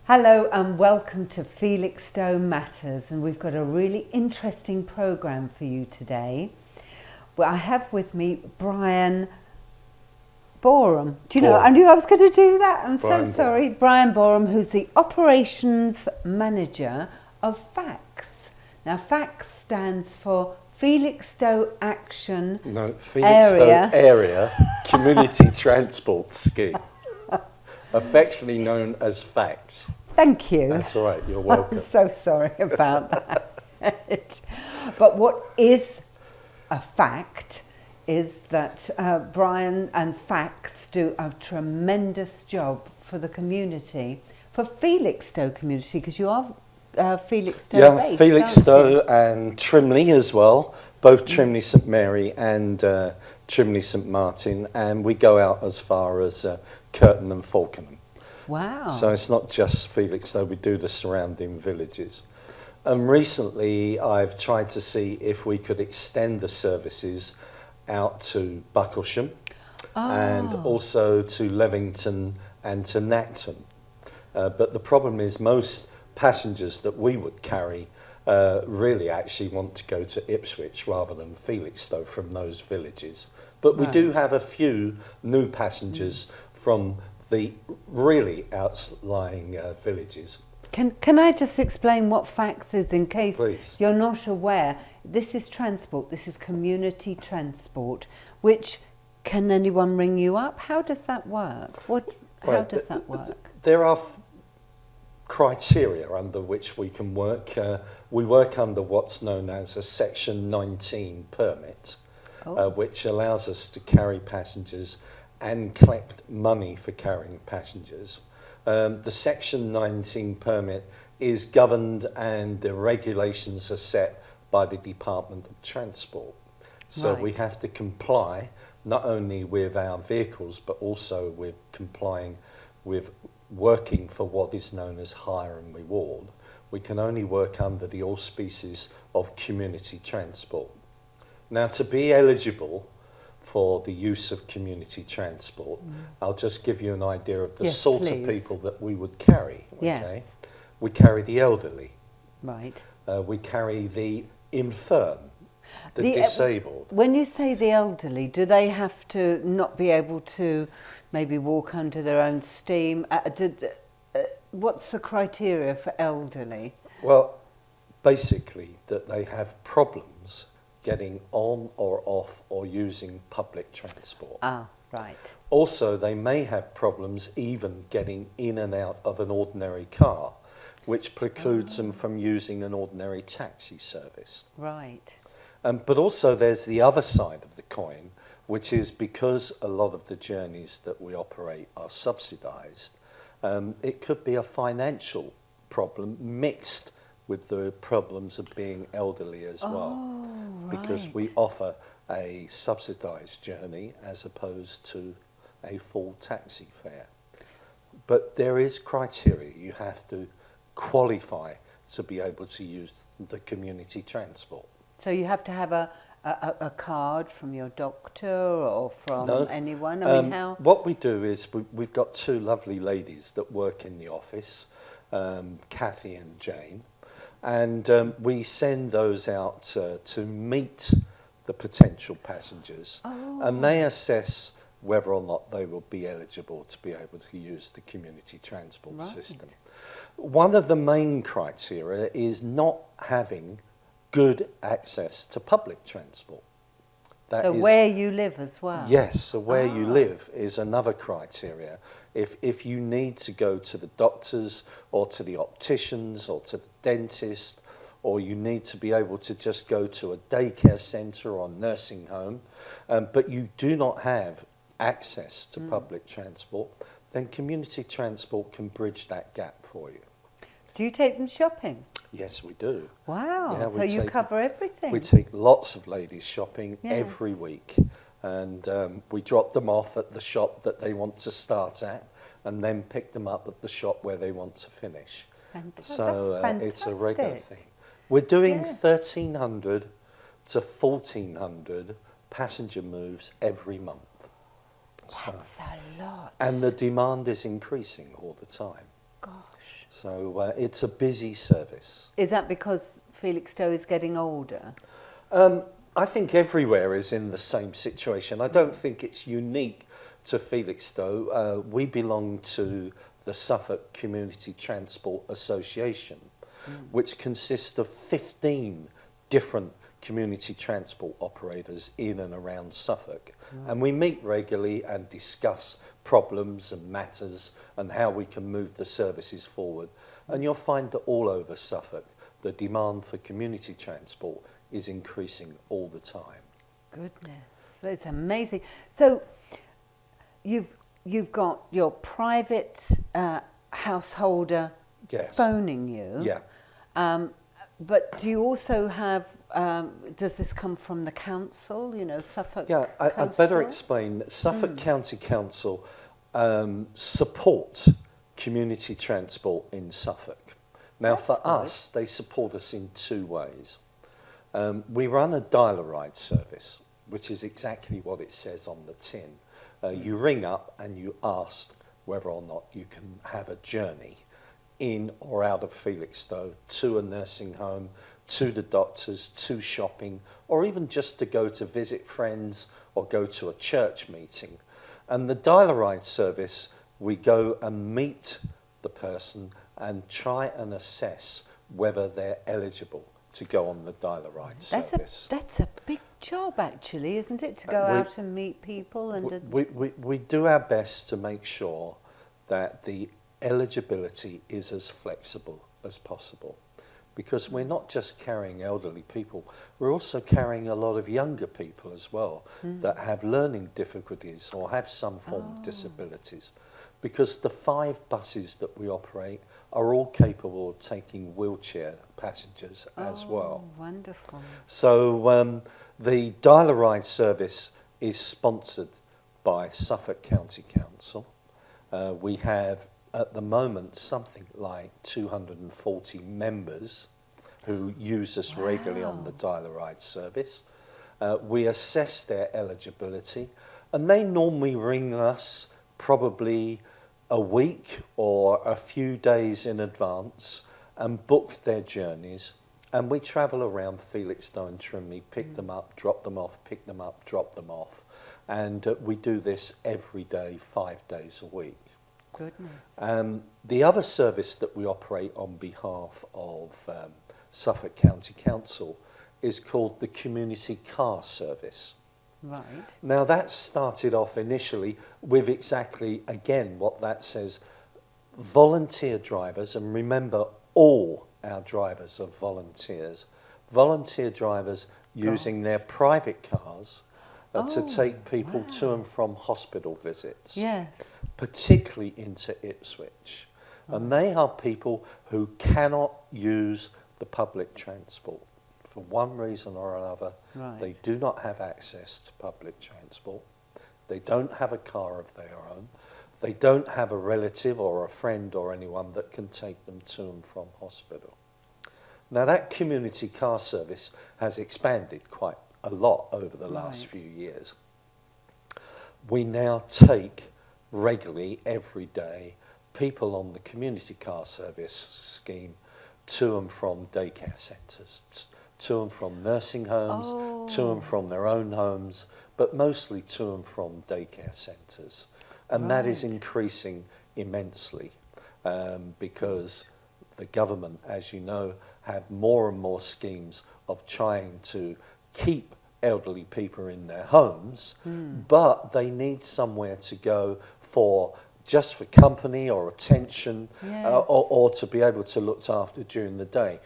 Hello and welcome to Felixstowe Matters, and we've got a really interesting programme for you today. Well, I have with me Brian Boreham. Do you know, I knew I was going to do that. I'm so sorry. Brian Boreham, who's the Operations Manager of FACS. Now, FACS stands for Felixstowe Action Felixstowe Area Community Transport Scheme. Affectionately known as FACS. Thank you. That's all right, you're welcome. I'm so sorry about that. But what is a fact is that Brian and FACS do a tremendous job for the community, for Felixstowe community, because you are Felixstowe based, Felixstowe and Trimley as well, both Trimley St Mary and Trimley St Martin, and we go out as far as Curtin and Falkenham. Wow. So it's not just Felixstowe, we do the surrounding villages. And recently I've tried to see if we could extend the services out to Bucklesham and also to Levington and to Nacton. But the problem is most passengers that we would carry really actually want to go to Ipswich rather than Felixstowe from those villages. But we do have a few new passengers from the really outlying villages. Can I just explain what FACS is in case Please. You're not aware? This is transport, this is community transport, which can anyone ring you up? How does that work? How does that work? There are criteria under which we can work. We work under what's known as a Section 19 permit, which allows us to carry passengers and collect money for carrying passengers. The Section 19 permit is governed and the regulations are set by the Department of Transport. So we have to comply not only with our vehicles but also with complying with working for what is known as hire and reward. We can only work under the auspices of community transport. Now, to be eligible for the use of community transport, I'll just give you an idea of the sort of people that we would carry. Okay? We carry the elderly. Right. We carry the infirm, the disabled. When you say the elderly, do they have to not be able to maybe walk under their own steam? What's the criteria for elderly? Well, basically that they have problems getting on or off or using public transport. Ah, right. Also, they may have problems even getting in and out of an ordinary car, which precludes them from using an ordinary taxi service. Right. But also there's the other side of the coin, which is because a lot of the journeys that we operate are subsidised, it could be a financial problem mixed with the problems of being elderly as well, because we offer a subsidised journey as opposed to a full taxi fare. But there is criteria. You have to qualify to be able to use the community transport. So you have to have a card from your doctor or from anyone? I mean, how? What we do is we've got two lovely ladies that work in the office, Kathy and Jane, and we send those out to meet the potential passengers, and they assess whether or not they will be eligible to be able to use the community transport system. One of the main criteria is not having good access to public transport. So where you live as well? Yes, so where you live is another criteria. If you need to go to the doctors or to the opticians or to the dentist, or you need to be able to just go to a daycare centre or nursing home, but you do not have access to public transport, then community transport can bridge that gap for you. Do you take them shopping? Yes, we do. Wow, yeah, so you cover everything. We take lots of ladies shopping every week, and we drop them off at the shop that they want to start at and then pick them up at the shop where they want to finish. So it's a regular thing. We're doing 1,300 to 1,400 passenger moves every month. That's a lot. And the demand is increasing all the time. Gosh. So it's a busy service. Is that because Felixstowe is getting older? I think everywhere is in the same situation. I don't think it's unique to Felixstowe. We belong to the Suffolk Community Transport Association, which consists of 15 different community transport operators in and around Suffolk. And we meet regularly and discuss problems and matters and how we can move the services forward. And you'll find that all over Suffolk, the demand for community transport is increasing all the time. Goodness, it's amazing. So you've got your private householder Yes. phoning you. Yeah. But do you also have, does this come from the council, Suffolk Yeah, I'd better explain. Suffolk County Council support community transport in Suffolk. Now, That's for good. us, they support us in two ways. We run a dial-a-ride service, which is exactly what it says on the tin. You ring up and you ask whether or not you can have a journey in or out of Felixstowe to a nursing home, to the doctors, to shopping, or even just to go to visit friends or go to a church meeting. And the dial-a-ride service, we go and meet the person and try and assess whether they're eligible to go on the dial-a-ride service. That's a big job, actually, isn't it? To go out and meet people and we do our best to make sure that the eligibility is as flexible as possible, because we're not just carrying elderly people, we're also carrying a lot of younger people as well that have learning difficulties or have some form of disabilities, because the 5 buses that we operate are all capable of taking wheelchair passengers as well. Wonderful. So the dial-a-ride service is sponsored by Suffolk County Council. We have at the moment something like 240 members who use us regularly on the dial-a-ride service. We assess their eligibility, and they normally ring us probably a week or a few days in advance and book their journeys, and we travel around Felixstowe and Trimley, pick them up, drop them off, pick them up, drop them off, and we do this every day, 5 days a week. Goodness. The other service that we operate on behalf of Suffolk County Council is called the Community Car Service. Right. Now that started off initially with exactly, again, what that says, volunteer drivers, and remember all our drivers are volunteers. Volunteer drivers using their private cars to take people to and from hospital visits. Yes. Particularly into Ipswich. And they are people who cannot use the public transport. For one reason or another, they do not have access to public transport. They don't have a car of their own. They don't have a relative or a friend or anyone that can take them to and from hospital. Now that community car service has expanded quite a lot over the last few years. We now take regularly, every day, people on the community car service scheme to and from daycare centres, to and from nursing homes, to and from their own homes, but mostly to and from daycare centres. And that is increasing immensely because the government, as you know, have more and more schemes of trying to keep elderly people in their homes, but they need somewhere to go for just for company or attention, or to be able to look after during the day.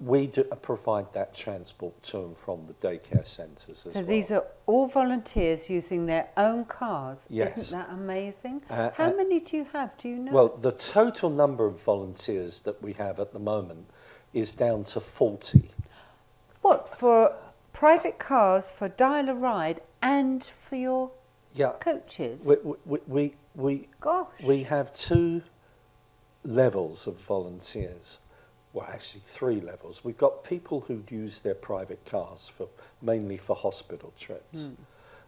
We do provide that transport to and from the daycare centres as well. So these are all volunteers using their own cars? Yes. Isn't that amazing? How many do you have? Do you know? Well, the total number of volunteers that we have at the moment is down to 40. What, for private cars, for dial-a-ride, and for your coaches? We have 2 levels of volunteers. Well, actually 3 levels. We've got people who use their private cars mainly for hospital trips.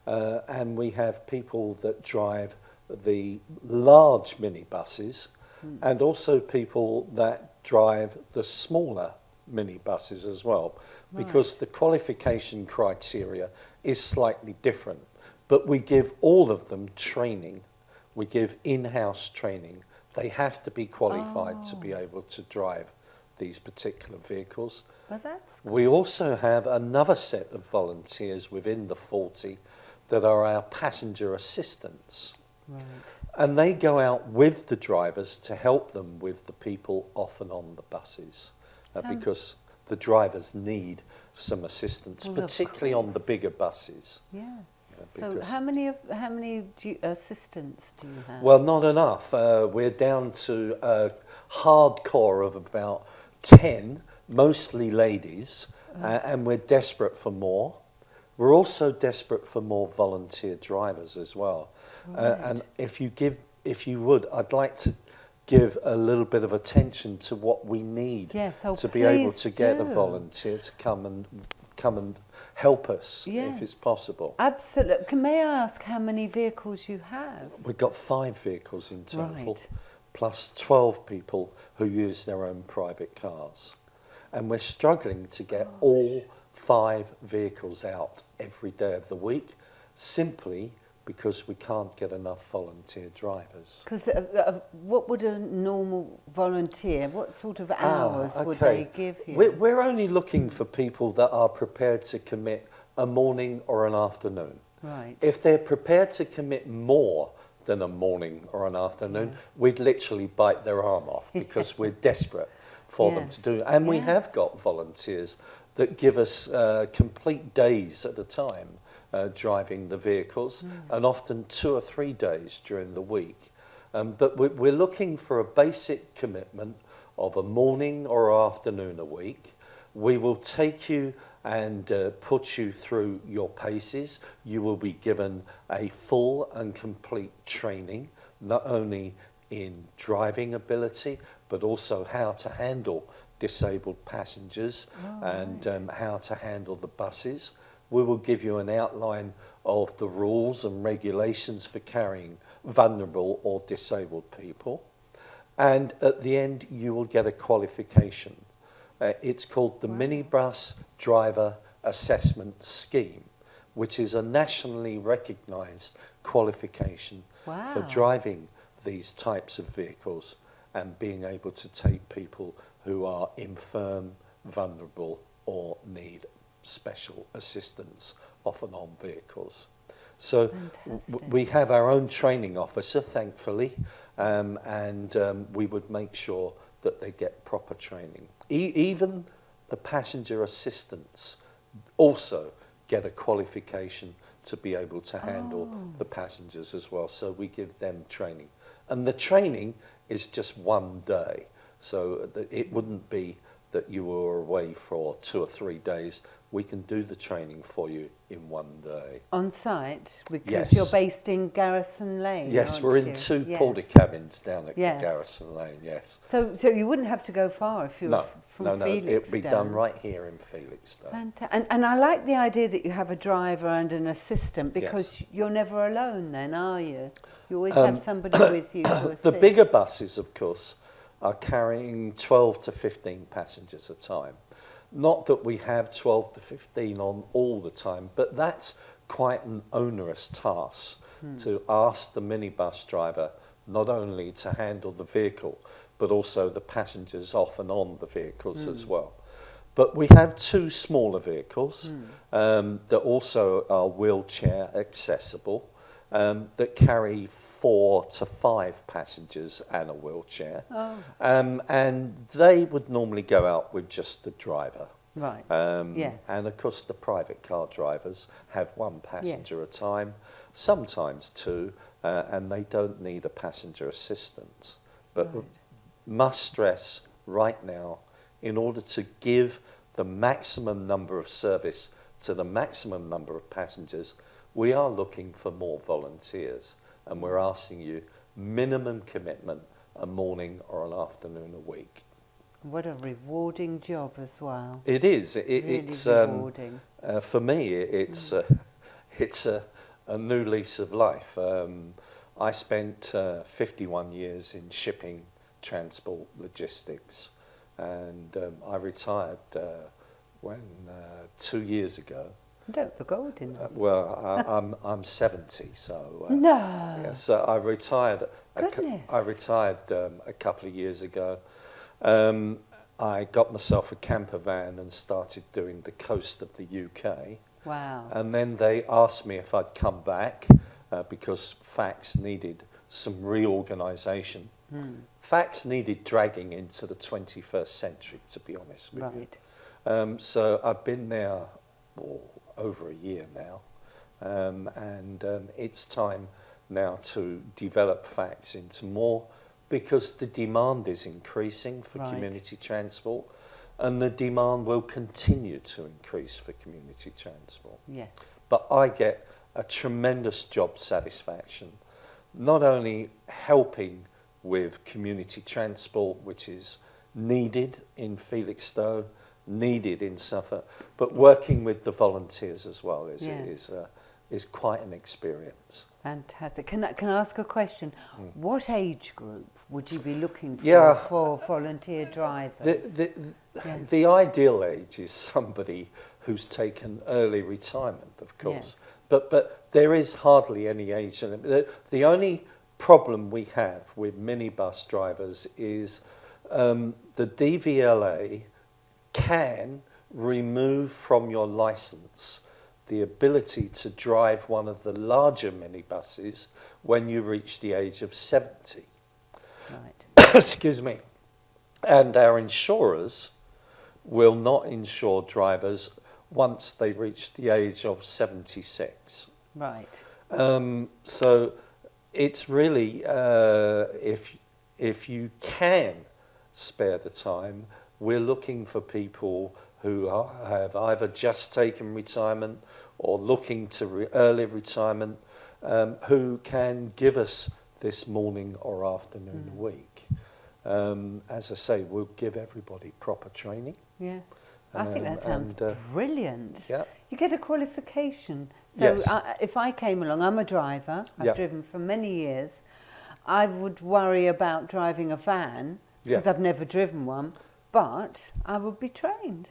And we have people that drive the large minibuses and also people that drive the smaller minibuses as well, because the qualification criteria is slightly different. But we give all of them training. We give in-house training. They have to be qualified to be able to drive these particular vehicles. Well, that's We also have another set of volunteers within the 40 that are our passenger assistants. right. And they go out with the drivers to help them with the people off and on the buses, because the drivers need some assistance, Well, of particularly on the bigger buses. Yeah. Yeah, So because- how many assistants do you have? Well, not enough. We're down to a hardcore of about 10, mostly ladies, and we're desperate for more. We're also desperate for more volunteer drivers as well. And if you would, I'd like to give a little bit of attention to what we need Yes, oh, to be able please to get a do. volunteer to come and help us Yes. if it's possible. Absolutely. May I ask how many vehicles you have? We've got 5 vehicles in total, Right. plus 12 people who use their own private cars. And we're struggling to get all 5 vehicles out every day of the week, simply because we can't get enough volunteer drivers. Because what would a normal volunteer, what sort of hours would they give you? We're only looking for people that are prepared to commit a morning or an afternoon. Right. If they're prepared to commit more than a morning or an afternoon, we'd literally bite their arm off, because we're desperate for them to do it. And we have got volunteers that give us complete days at a time driving the vehicles, and often 2 or 3 days during the week. But we're looking for a basic commitment of a morning or afternoon a week. We will take you and put you through your paces. You will be given a full and complete training, not only in driving ability, but also how to handle disabled passengers and how to handle the buses. We will give you an outline of the rules and regulations for carrying vulnerable or disabled people. And at the end, you will get a qualification. It's called the Minibus Driver Assessment Scheme, which is a nationally recognised qualification for driving these types of vehicles and being able to take people who are infirm, vulnerable, or need special assistance off and on vehicles. So we have our own training officer, thankfully, and we would make sure that they get proper training. Even the passenger assistants also get a qualification to be able to handle the passengers as well. So we give them training. And the training is just 1 day. So it wouldn't be that you were away for 2 or 3 days. We can do the training for you in 1 day. On site? Because Yes. you're based in Garrison Lane, Yes, aren't we're in you? 2 Yeah. porter cabins down at Yes. Garrison Lane, yes. So you wouldn't have to go far if you were from Felixstowe. It'd be done right here in Felixstowe. And I like the idea that you have a driver and an assistant, because you're never alone then, are you? You always have somebody with you to assist. The bigger buses, of course, are carrying 12 to 15 passengers at a time. Not that we have 12 to 15 on all the time, but that's quite an onerous task to ask the minibus driver not only to handle the vehicle, but also the passengers off and on the vehicles as well. But we have 2 smaller vehicles that also are wheelchair accessible, that carry 4 to 5 passengers and a wheelchair. And they would normally go out with just the driver. Right, And of course the private car drivers have 1 passenger at a time, sometimes 2, and they don't need a passenger assistance. But must stress right now, in order to give the maximum number of service to the maximum number of passengers, we are looking for more volunteers, and we're asking you minimum commitment, a morning or an afternoon a week. What a rewarding job as well. It is. Really It's rewarding. for me. It's a new lease of life. I spent 51 years in shipping transport logistics, and I retired when 2 years ago. You don't look old enough. I'm 70, so No. yeah, so I retired. Goodness. I retired a couple of years ago. I got myself a camper van and started doing the coast of the UK. Wow. And then they asked me if I'd come back because Fax needed some reorganisation. Fax needed dragging into the 21st century, to be honest with you. So I've been there over a year now, and it's time now to develop Fax into more, because the demand is increasing for community transport, and the demand will continue to increase for community transport. Yes. But I get a tremendous job satisfaction, not only helping with community transport, which is needed in Felixstowe, needed in Suffolk, but working with the volunteers as well is quite an experience. Fantastic. Can I ask a question? What age group would you be looking for volunteer drivers? The ideal age is somebody who's taken early retirement, of course, but there is hardly any age limit. The only problem we have with minibus drivers is the DVLA can remove from your licence the ability to drive one of the larger minibuses when you reach the age of 70. Right. Excuse me. And our insurers will not insure drivers once they reach the age of 76. Right. So it's really, if you can spare the time, we're looking for people who have either just taken retirement or looking to early retirement, who can give us this morning or afternoon a week. As I say, we'll give everybody proper training. Yeah. I think that sounds brilliant. Yeah. You get a qualification. So Yes. if I came along, I'm a driver, I've driven for many years, I would worry about driving a van because I've never driven one, but I would be trained.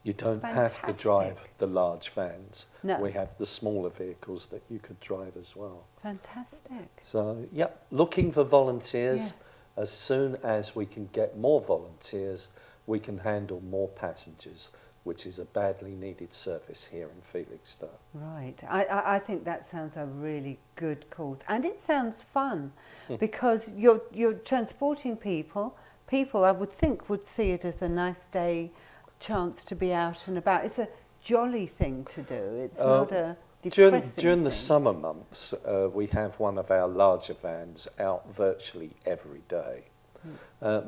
You don't have to drive the large vans. No. We have the smaller vehicles that you could drive as well. Fantastic. So, looking for volunteers. As soon as we can get more volunteers, we can handle more passengers, which is a badly needed service here in Felixstowe. Right. I think that sounds a really good cause. And it sounds fun because you're transporting people. People, I would think, would see it as a nice day chance to be out and about. It's a jolly thing to do. It's not a depressing During the thing. summer months, we have one of our larger vans out virtually every day,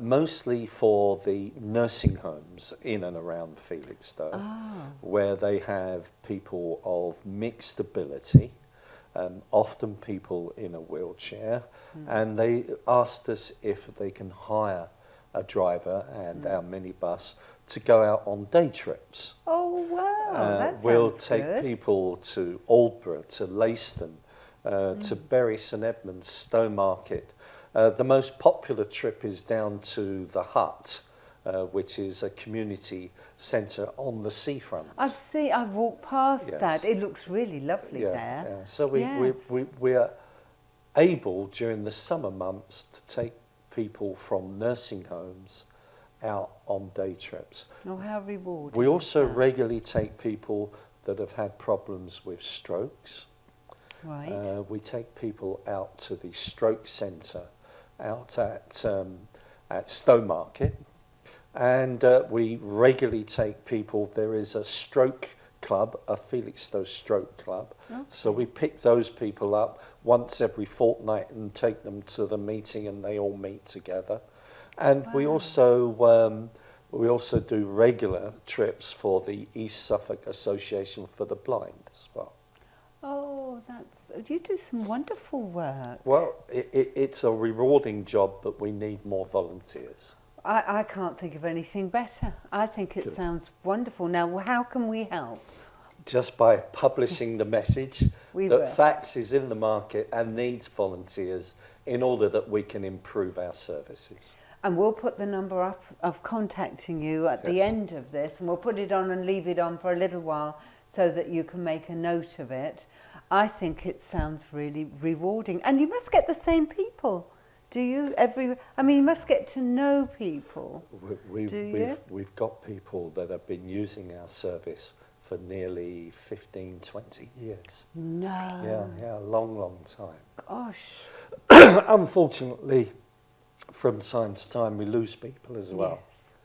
mostly for the nursing homes in and around Felixstowe, where they have people of mixed ability, often people in a wheelchair, and they asked us if they can hire a driver and our minibus to go out on day trips. Oh, wow, that We'll sounds take good. people to Aldborough, to Leiston, to Bury St Edmunds, Stowmarket. The most popular trip is down to the Hut, which is a community centre on the seafront. I've walked past Yes. that. It looks really lovely there. Yeah. So we are able during the summer months to take people from nursing homes out on day trips. Oh, how rewarding. We also is that? regularly take people that have had problems with strokes. Right. We take people out to the stroke centre out at Stowmarket, and we regularly take people. There is a stroke club, a Felixstowe Stroke Club. Okay. So we pick those people up once every fortnight and take them to the meeting, and they all meet together. And we also do regular trips for the East Suffolk Association for the Blind as well. Oh, you do some wonderful work. Well, it's a rewarding job, but we need more volunteers. I can't think of anything better. I think it sounds wonderful. Now, how can we help? Just by publishing the message We that will. Fax is in the market and needs volunteers in order that we can improve our services. And we'll put the number up of contacting you at the end of this, and we'll put it on and leave it on for a little while so that you can make a note of it. I think it sounds really rewarding. And you must get the same people. Do you? You must get to know people. We've got people that have been using our service for nearly 15, 20 years. No. Yeah, a long time. Gosh. Unfortunately, from time to time we lose people as well,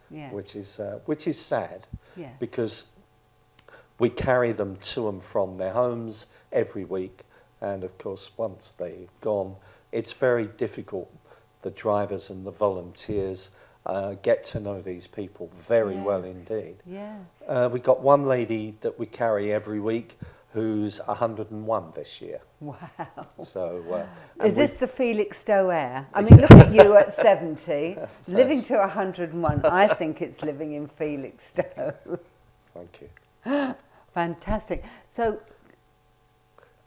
yes. which is sad, yes. because we carry them to and from their homes every week, and of course once they've gone, it's very difficult. The drivers and the volunteers get to know these people very well indeed. Yeah. We've got one lady that we carry every week who's 101 this year. Wow. So, is this the Felixstowe air? I mean, look at you at 70, living to 101. I think it's living in Felixstowe. Thank you. Fantastic. So,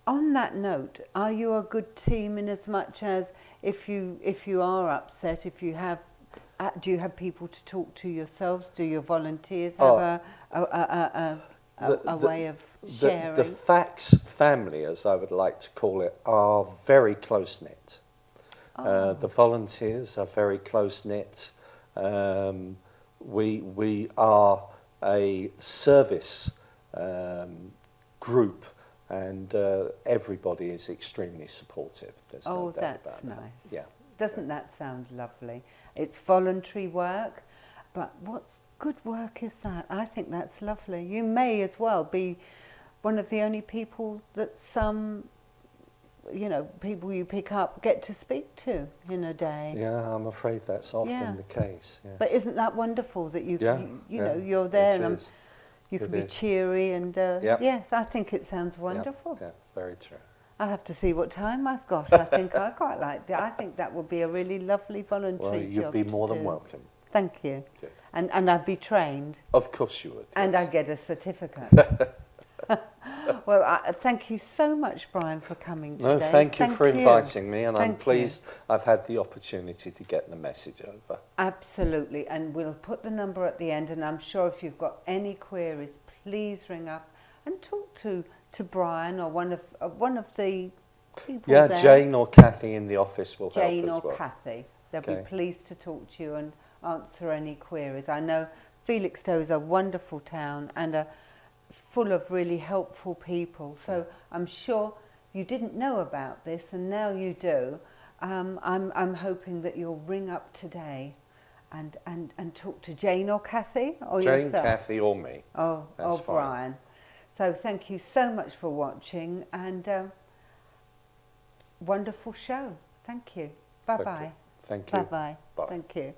on that note, are you a good team in as much as if you are upset, if you have, do you have people to talk to yourselves? Do your volunteers have a way of sharing? The Fax family, as I would like to call it, are very close-knit. The volunteers are very close-knit. We are a service group, and everybody is extremely supportive. There's no doubt about that's nice. That. Yeah. Doesn't that sound lovely? It's voluntary work, but what's good work is that? I think that's lovely. You may as well be one of the only people that some, people you pick up get to speak to in a day. Yeah, I'm afraid that's often the case. Yes. But isn't that wonderful that you're there and you can be cheery and yes, I think it sounds wonderful. Yeah, very true. I'll have to see what time I've got. I think I quite like that. I think that would be a really lovely voluntary job. Well, you'd be more than welcome. Thank you. Good. And I'd be trained. Of course you would. And yes. I'd get a certificate. Well, thank you so much, Brian, for coming today. No, thank you for inviting me, and I'm pleased I've had the opportunity to get the message over. Absolutely, and we'll put the number at the end, and I'm sure if you've got any queries, please ring up and talk to Brian or one of the people there. Jane or Kathy in the office will help as well. Jane or Kathy. They'll be pleased to talk to you and answer any queries. I know Felixstowe is a wonderful town and full of really helpful people. So I'm sure you didn't know about this, and now you do. I'm hoping that you'll ring up today and talk to Jane or Kathy or Jane, yourself. Kathy, or me. Or fine. Brian. So thank you so much for watching, and wonderful show. Thank you. Bye-bye. Thank you. Bye-bye. Bye. Thank you.